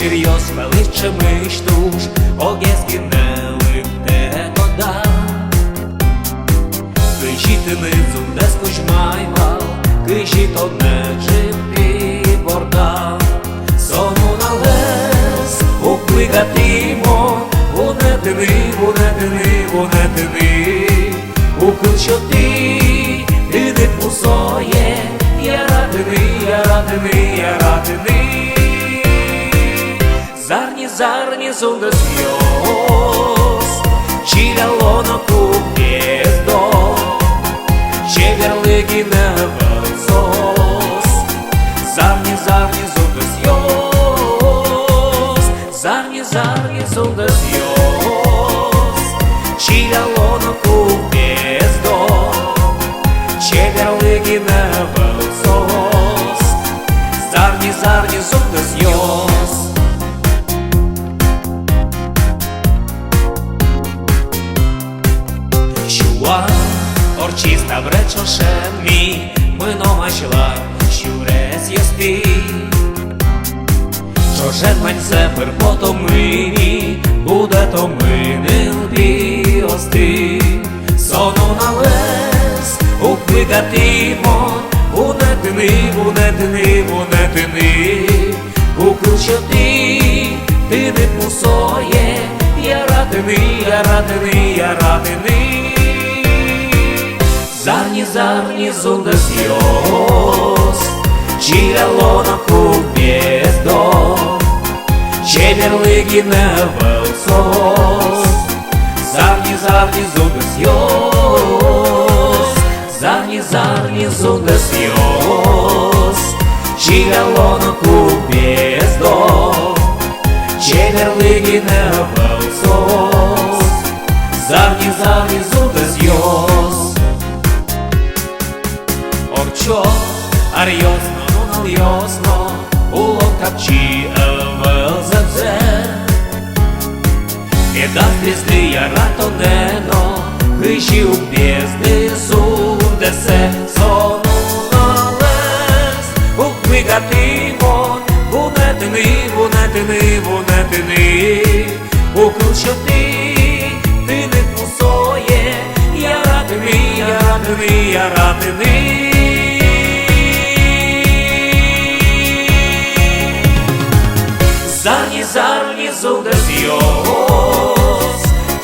Cirios felice miștuș, ogheschi nelipte goda. Câi și tânâțul descuși mai mal, câi și tot merge pe borda. Sonul ales, o pligatimo, bunătâni, u câlcioti, de pusoie, iarată-ni. Zarni zundas jos, Чирялона купездо, Чеверлыги на волсос. Зарни зунdas jos, Зарни zundas jos, Чирялона купездо, Чеверлыги на волсос. Зарни zundas jos. Orcista vrăcioșeni, mâno mașla, șurez este. Șoșet mani se părpoto mâini, budă-to mâini osti. Sonul ales, u pligatimo, bunătâni, u câlcioti, tine pusoie, iarată-ni. Zarni zundas jos, Чирялона купездо, Чеверлыги на волсос. Зарни zundas jos, Зарни zundas jos, Чирялона купездо, Чеверлыги на волсос. Зарни zundas jos. Orcio ariosno, non aliosno, ulog tapci vălzățe. E dat prizdi iaratoneno, Hâi și ubiezdi zundese. Sonul ales, u pligatimon, bunătâni, u câlcioti, tine pusoie, iarată-ni. Zarni zundas jos,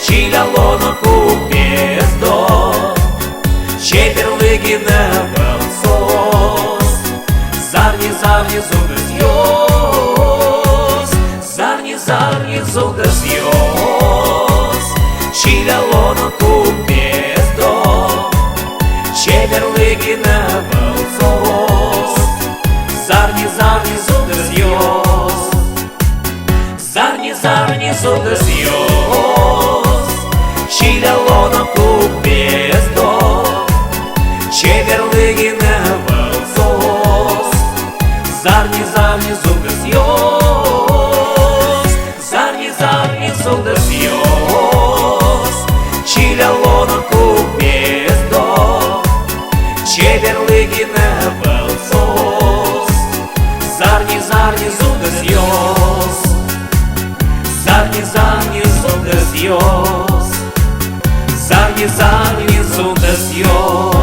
Чирялона купездо, Чеверлыги на волсос. Зарни zundas jos, Зарни zundas jos, Чирялона купездо, Чеверлыги на волсос. Зарни zundas jos. Zarni zundas jos, Чирялона купездо, Чеверлыги на волсос. Zarni zundas jos, Zarni zundas jos, Чирялона купездо, Чеверлыги на волсос. Zarni zundas jos. Zarni zundas jos, Zarni zundas jos.